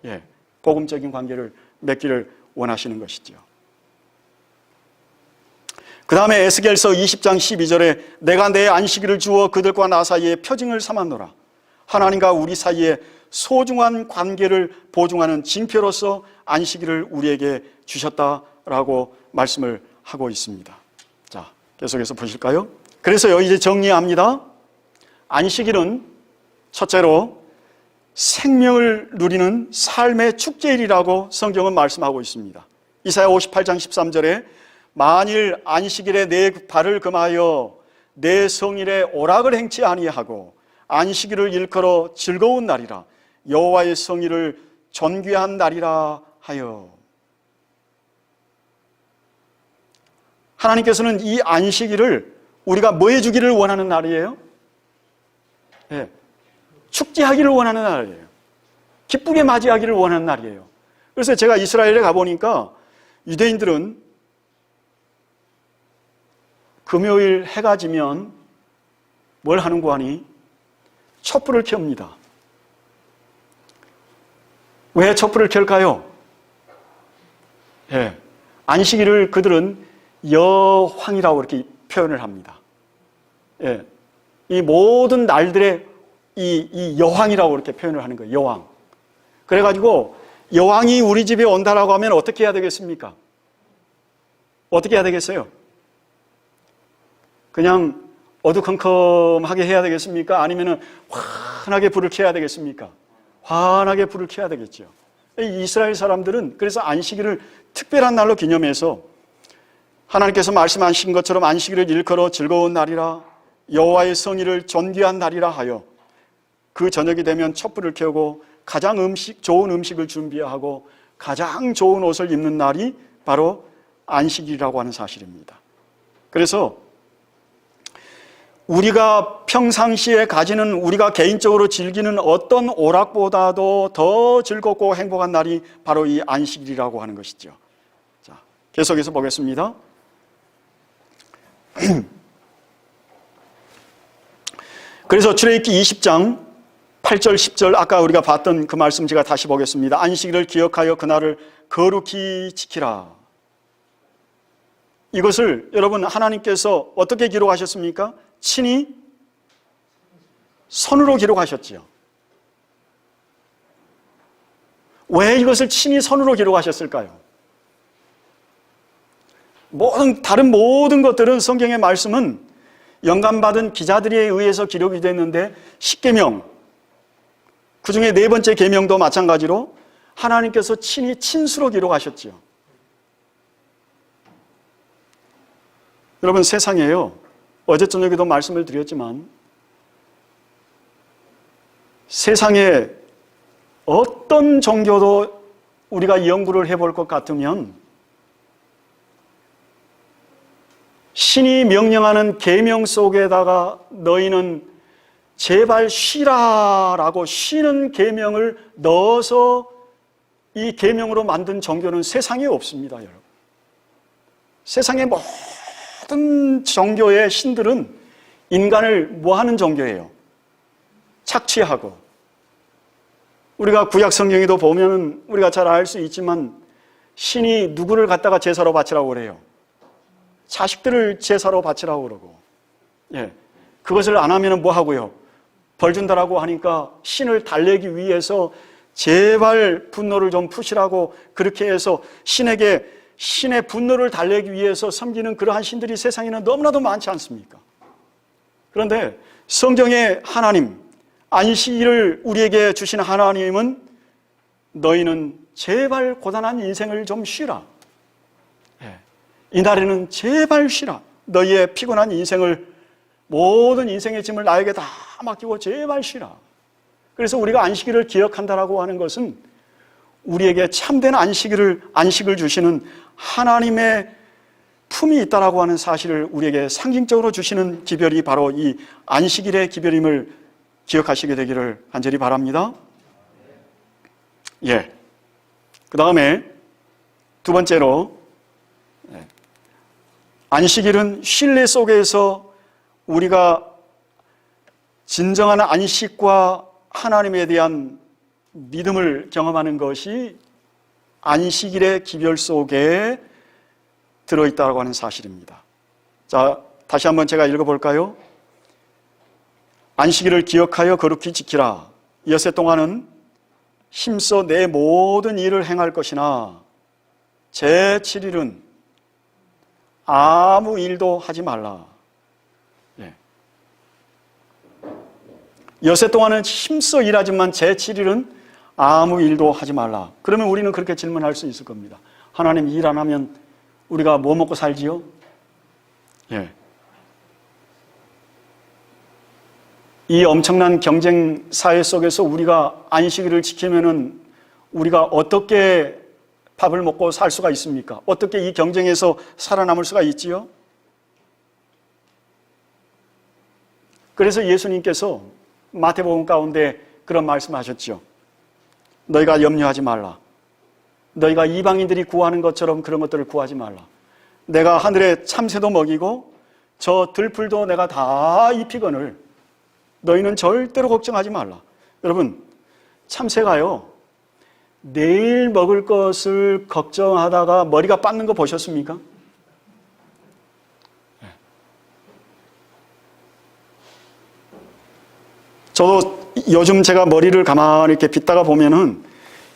예, 복음적인 관계를 맺기를 원하시는 것이죠. 그 다음에 에스겔서 20장 12절에 내가 내 안식일을 주어 그들과 나 사이에 표징을 삼았노라. 하나님과 우리 사이에 소중한 관계를 보증하는 징표로서 안식일을 우리에게 주셨다라고 말씀을 하고 있습니다. 자, 계속해서 보실까요? 그래서요, 이제 정리합니다. 안식일은 첫째로 생명을 누리는 삶의 축제일이라고 성경은 말씀하고 있습니다. 이사야 58장 13절에 만일 안식일에 내 발을 금하여 내 성일에 오락을 행치 아니하고 안식일을 일컬어 즐거운 날이라 여호와의 성일을 존귀한 날이라 하여. 하나님께서는 이 안식일을 우리가 뭐 해주기를 원하는 날이에요? 네, 축제하기를 원하는 날이에요. 기쁘게 맞이하기를 원하는 날이에요. 그래서 제가 이스라엘에 가보니까 유대인들은 금요일 해가 지면 뭘 하는고 하니 촛불을 켭니다. 왜 촛불을 켤까요? 예, 안식일을 그들은 여황이라고 이렇게 표현을 합니다. 예, 이 모든 날들의 이 여황이라고 이렇게 표현을 하는 거예요. 여황. 그래가지고 여왕이 우리 집에 온다라고 하면 어떻게 해야 되겠습니까? 어떻게 해야 되겠어요? 그냥 어두컴컴하게 해야 되겠습니까? 아니면 환하게 불을 켜야 되겠습니까? 환하게 불을 켜야 되겠죠. 이스라엘 사람들은 그래서 안식일을 특별한 날로 기념해서 하나님께서 말씀하신 것처럼 안식일을 일컬어 즐거운 날이라 여호와의 성일을 존귀한 날이라 하여 그 저녁이 되면 촛불을 켜고 가장 좋은 음식을 준비하고 가장 좋은 옷을 입는 날이 바로 안식일이라고 하는 사실입니다. 그래서 우리가 평상시에 가지는, 우리가 개인적으로 즐기는 어떤 오락보다도 더 즐겁고 행복한 날이 바로 이 안식일이라고 하는 것이죠. 자, 계속해서 보겠습니다. 그래서 출애굽기 20장 8절 10절 아까 우리가 봤던 그 말씀 제가 다시 보겠습니다. 안식일을 기억하여 그날을 거룩히 지키라. 이것을 여러분 하나님께서 어떻게 기록하셨습니까? 친히 손으로 기록하셨지요. 왜 이것을 친히 손으로 기록하셨을까요? 다른 모든 것들은 성경의 말씀은 영감받은 기자들에 의해서 기록이 됐는데 10계명, 그 중에 네 번째 계명도 마찬가지로 하나님께서 친히 친수로 기록하셨지요. 여러분 세상에요, 어제 저녁에도 말씀을 드렸지만 세상에 어떤 종교도 우리가 연구를 해볼 것 같으면 신이 명령하는 계명 속에다가 너희는 제발 쉬라라고 쉬는 계명을 넣어서 이 계명으로 만든 종교는 세상에 없습니다, 여러분. 세상의 모든 종교의 신들은 인간을 뭐 하는 종교예요? 착취하고. 우리가 구약 성경에도 보면 우리가 잘 알 수 있지만 신이 누구를 갖다가 제사로 바치라고 그래요? 자식들을 제사로 바치라고 그러고. 예. 그것을 안 하면 뭐 하고요? 벌 준다라고 하니까 신을 달래기 위해서 제발 분노를 좀 푸시라고 그렇게 해서 신에게 신의 분노를 달래기 위해서 섬기는 그러한 신들이 세상에는 너무나도 많지 않습니까? 그런데 성경의 하나님, 안식일을 우리에게 주신 하나님은 너희는 제발 고단한 인생을 좀 쉬라. 이날에는 제발 쉬라. 너희의 피곤한 인생을, 모든 인생의 짐을 나에게 다 맡기고 제발 쉬라. 그래서 우리가 안식일을 기억한다라고 하는 것은 우리에게 참된 안식을 주시는 하나님의 품이 있다라고 하는 사실을 우리에게 상징적으로 주시는 기별이 바로 이 안식일의 기별임을 기억하시게 되기를 간절히 바랍니다. 예. 그 다음에 두 번째로, 안식일은 신뢰 속에서 우리가 진정한 안식과 하나님에 대한 믿음을 경험하는 것이 안식일의 기별 속에 들어있다고 하는 사실입니다. 자, 다시 한번 제가 읽어볼까요? 안식일을 기억하여 거룩히 지키라. 엿새 동안은 힘써 내 모든 일을 행할 것이나 제7일은 아무 일도 하지 말라. 예. 엿새 동안은 힘써 일하지만 제7일은 아무 일도 하지 말라. 그러면 우리는 그렇게 질문할 수 있을 겁니다. 하나님, 일 안 하면 우리가 뭐 먹고 살지요? 예. 이 엄청난 경쟁 사회 속에서 우리가 안식일을 지키면은 우리가 어떻게 밥을 먹고 살 수가 있습니까? 어떻게 이 경쟁에서 살아남을 수가 있지요? 그래서 예수님께서 마태복음 가운데 그런 말씀하셨죠. 너희가 염려하지 말라. 너희가 이방인들이 구하는 것처럼 그런 것들을 구하지 말라. 내가 하늘에 참새도 먹이고 저 들풀도 내가 다 입히거늘 너희는 절대로 걱정하지 말라. 여러분, 참새가요, 내일 먹을 것을 걱정하다가 머리가 빠는 거 보셨습니까? 저도 요즘 제가 머리를 가만히 이렇게 빗다가 보면은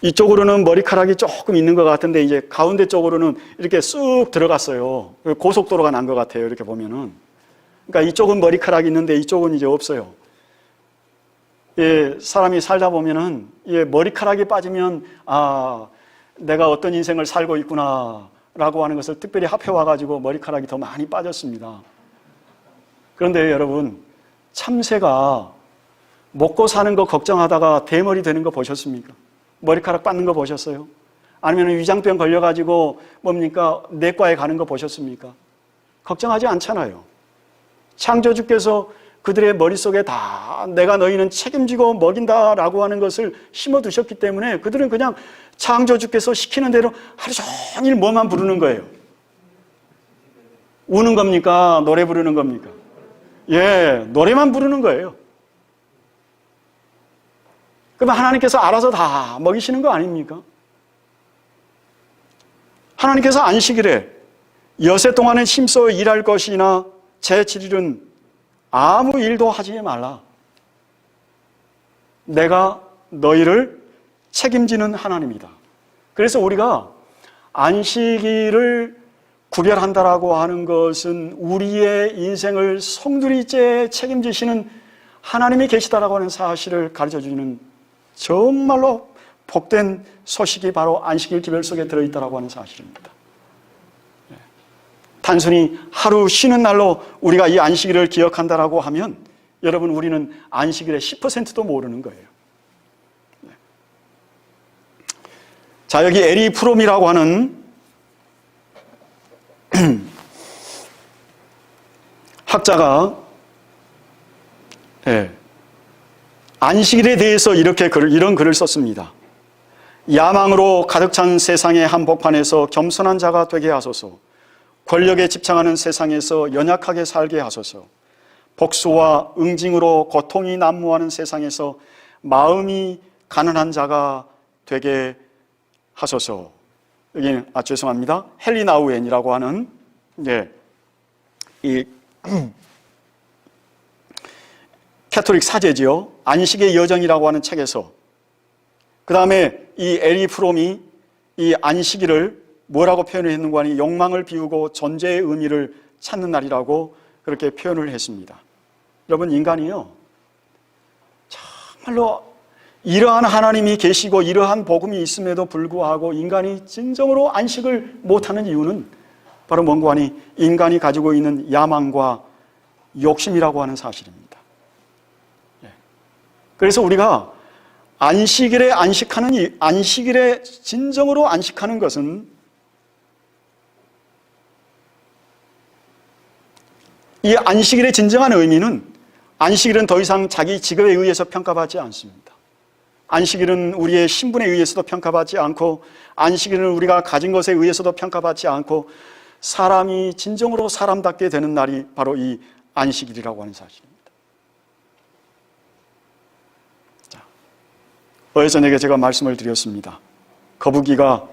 이쪽으로는 머리카락이 조금 있는 것 같은데 이제 가운데 쪽으로는 이렇게 쑥 들어갔어요. 고속도로가 난 것 같아요. 이렇게 보면은. 그러니까 이쪽은 머리카락이 있는데 이쪽은 이제 없어요. 예, 사람이 살다 보면은 예, 머리카락이 빠지면 아, 내가 어떤 인생을 살고 있구나라고 하는 것을 특별히 합해와가지고 머리카락이 더 많이 빠졌습니다. 그런데 여러분, 참새가 먹고 사는 거 걱정하다가 대머리 되는 거 보셨습니까? 머리카락 빠는 거 보셨어요? 아니면 위장병 걸려가지고 뭡니까? 내과에 가는 거 보셨습니까? 걱정하지 않잖아요. 창조주께서 그들의 머릿속에 다 내가 너희는 책임지고 먹인다라고 하는 것을 심어두셨기 때문에 그들은 그냥 창조주께서 시키는 대로 하루 종일 뭐만 부르는 거예요. 우는 겁니까? 노래 부르는 겁니까? 예, 노래만 부르는 거예요. 그러면 하나님께서 알아서 다 먹이시는 거 아닙니까? 하나님께서 안식일에 엿새 동안은 힘써 일할 것이나 제7일은 아무 일도 하지 말라. 내가 너희를 책임지는 하나님이다. 그래서 우리가 안식일을 구별한다라고 하는 것은 우리의 인생을 송두리째 책임지시는 하나님이 계시다라고 하는 사실을 가르쳐주는 정말로 복된 소식이 바로 안식일 기별 속에 들어있다라고 하는 사실입니다. 단순히 하루 쉬는 날로 우리가 이 안식일을 기억한다라고 하면 여러분, 우리는 안식일의 10%도 모르는 거예요. 자, 여기 에리 프롬이라고 하는 학자가 안식일에 대해서 이런 글을 썼습니다. 야망으로 가득 찬 세상의 한복판에서 겸손한 자가 되게 하소서. 권력에 집착하는 세상에서 연약하게 살게 하소서. 복수와 응징으로 고통이 난무하는 세상에서 마음이 가난한 자가 되게 하소서. 여기는 죄송합니다. 헨리 나우엔이라고 하는 이 캐톨릭 사제지요. 안식의 여정이라고 하는 책에서 그 다음에 이 에리 프롬이 이 안식일을 뭐라고 표현을 했는가 하니 욕망을 비우고 존재의 의미를 찾는 날이라고 그렇게 표현을 했습니다. 여러분, 인간이요, 정말로 이러한 하나님이 계시고 이러한 복음이 있음에도 불구하고 인간이 진정으로 안식을 못하는 이유는 바로 뭔가 하니 인간이 가지고 있는 야망과 욕심이라고 하는 사실입니다. 그래서 우리가 안식일에 안식일에 진정으로 안식하는 것은 이 안식일의 진정한 의미는 안식일은 더 이상 자기 직업에 의해서 평가받지 않습니다. 안식일은 우리의 신분에 의해서도 평가받지 않고 안식일은 우리가 가진 것에 의해서도 평가받지 않고 사람이 진정으로 사람답게 되는 날이 바로 이 안식일이라고 하는 사실입니다. 자, 어제저녁에 제가 말씀을 드렸습니다. 거북이가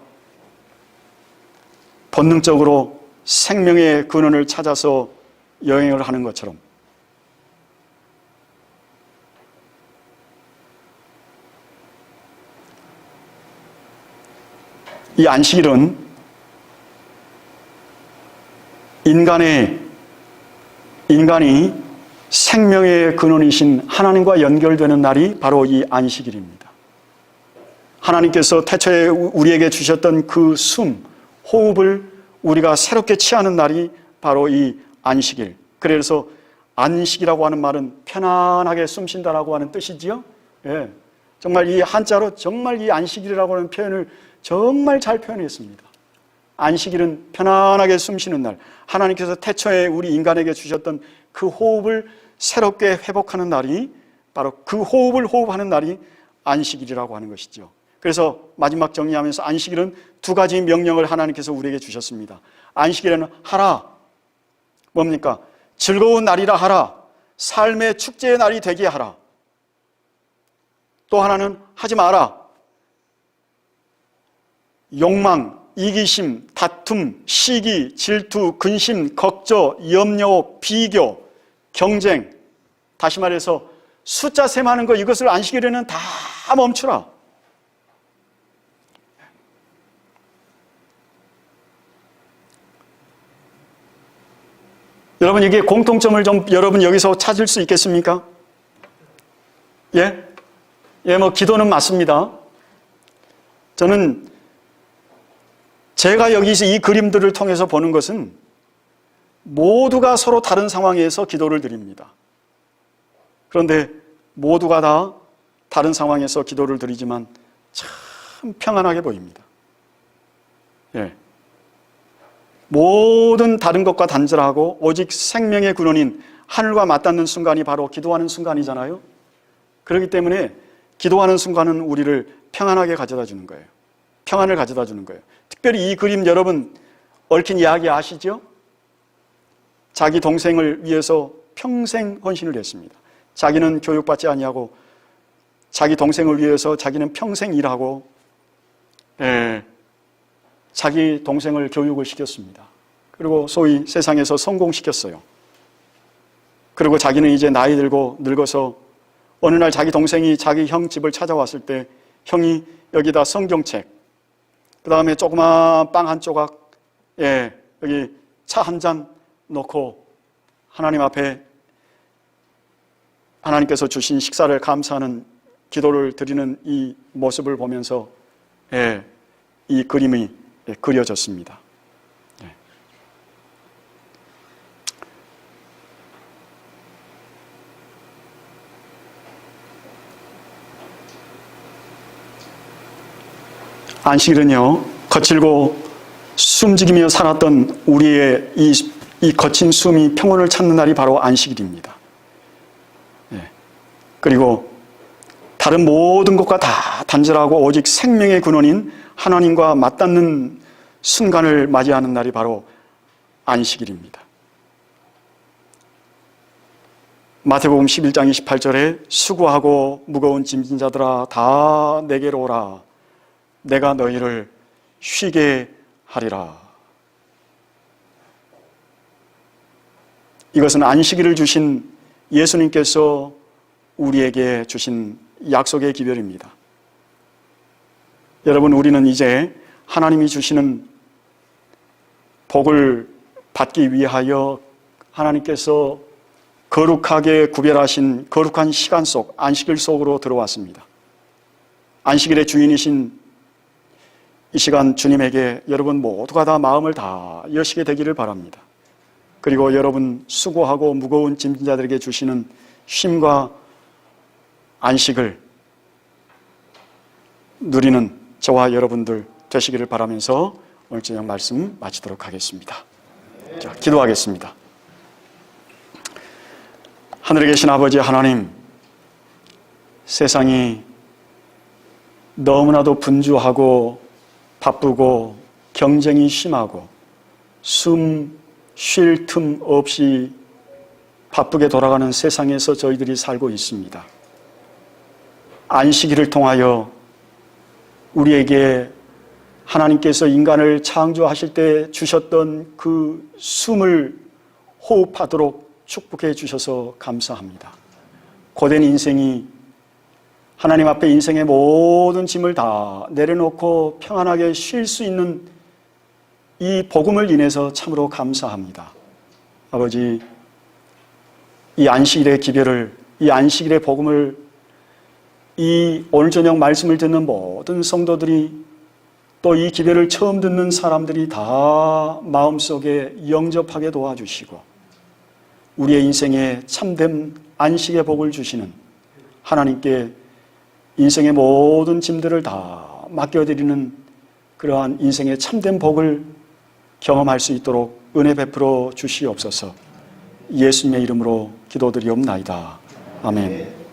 본능적으로 생명의 근원을 찾아서 여행을 하는 것처럼 이 안식일은 인간이 생명의 근원이신 하나님과 연결되는 날이 바로 이 안식일입니다. 하나님께서 태초에 우리에게 주셨던 그 숨, 호흡을 우리가 새롭게 취하는 날이 바로 이 안식일. 그래서 안식이라고 하는 말은 편안하게 숨 쉰다라고 하는 뜻이지요. 예. 정말 이 한자로 정말 이 안식일이라고 하는 표현을 정말 잘 표현했습니다. 안식일은 편안하게 숨 쉬는 날. 하나님께서 태초에 우리 인간에게 주셨던 그 호흡을 새롭게 회복하는 날이 바로 그 호흡을 호흡하는 날이 안식일이라고 하는 것이죠. 그래서 마지막 정리하면서 안식일은 두 가지 명령을 하나님께서 우리에게 주셨습니다. 안식일에는 하라. 뭡니까? 즐거운 날이라 하라. 삶의 축제의 날이 되게 하라. 또 하나는 하지 마라. 욕망, 이기심, 다툼, 시기, 질투, 근심, 걱정, 염려, 비교, 경쟁, 다시 말해서 숫자 셈하는 것, 이것을 안식일에는 다 멈추라. 여러분, 이게 공통점을 좀 여러분 여기서 찾을 수 있겠습니까? 예? 뭐 기도는 맞습니다. 저는 제가 여기서 이 그림들을 통해서 보는 것은 모두가 서로 다른 상황에서 기도를 드립니다. 그런데 모두가 다 다른 상황에서 기도를 드리지만 참 평안하게 보입니다. 예. 모든 다른 것과 단절하고 오직 생명의 근원인 하늘과 맞닿는 순간이 바로 기도하는 순간이잖아요. 그렇기 때문에 기도하는 순간은 우리를 평안하게 가져다 주는 거예요. 평안을 가져다 주는 거예요. 특별히 이 그림 여러분 얽힌 이야기 아시죠? 자기 동생을 위해서 평생 헌신을 했습니다. 자기는 교육받지 아니하고 자기 동생을 위해서 자기는 평생 일하고 자기 동생을 교육을 시켰습니다. 그리고 소위 세상에서 성공시켰어요. 그리고 자기는 이제 나이 들고 늙어서 어느 날 자기 동생이 자기 형 집을 찾아왔을 때 형이 여기다 성경책, 그 다음에 조그만 빵 한 조각, 여기 차 한 잔 놓고 하나님 앞에 하나님께서 주신 식사를 감사하는 기도를 드리는 이 모습을 보면서 이 그림이 그려졌습니다. 안식일은요, 거칠고 숨죽이며 살았던 우리의 이 거친 숨이 평온을 찾는 날이 바로 안식일입니다. 그리고 다른 모든 것과 다 단절하고 오직 생명의 근원인 하나님과 맞닿는 순간을 맞이하는 날이 바로 안식일입니다. 마태복음 11장 28절에 수고하고 무거운 짐진 자들아 다 내게로 오라. 내가 너희를 쉬게 하리라. 이것은 안식일을 주신 예수님께서 우리에게 주신 약속의 기별입니다. 여러분, 우리는 이제 하나님이 주시는 복을 받기 위하여 하나님께서 거룩하게 구별하신 거룩한 시간 속, 안식일 속으로 들어왔습니다. 안식일의 주인이신 이 시간 주님에게 여러분 모두가 다 마음을 다 여시게 되기를 바랍니다. 그리고 여러분 수고하고 무거운 짐진 자들에게 주시는 쉼과 안식을 누리는 저와 여러분들 되시기를 바라면서 오늘 저녁 말씀 마치도록 하겠습니다. 자, 기도하겠습니다. 하늘에 계신 아버지 하나님, 세상이 너무나도 분주하고 바쁘고 경쟁이 심하고 숨 쉴 틈 없이 바쁘게 돌아가는 세상에서 저희들이 살고 있습니다. 안식일을 통하여 우리에게 하나님께서 인간을 창조하실 때 주셨던 그 숨을 호흡하도록 축복해 주셔서 감사합니다. 고된 인생이 하나님 앞에 인생의 모든 짐을 다 내려놓고 평안하게 쉴 수 있는 이 복음을 인해서 참으로 감사합니다. 아버지, 이 안식일의 기별을, 이 안식일의 복음을 이 오늘 저녁 말씀을 듣는 모든 성도들이 또 이 기별을 처음 듣는 사람들이 다 마음속에 영접하게 도와주시고 우리의 인생에 참된 안식의 복을 주시는 하나님께 인생의 모든 짐들을 다 맡겨드리는 그러한 인생의 참된 복을 경험할 수 있도록 은혜 베풀어 주시옵소서. 예수님의 이름으로 기도드리옵나이다. 아멘.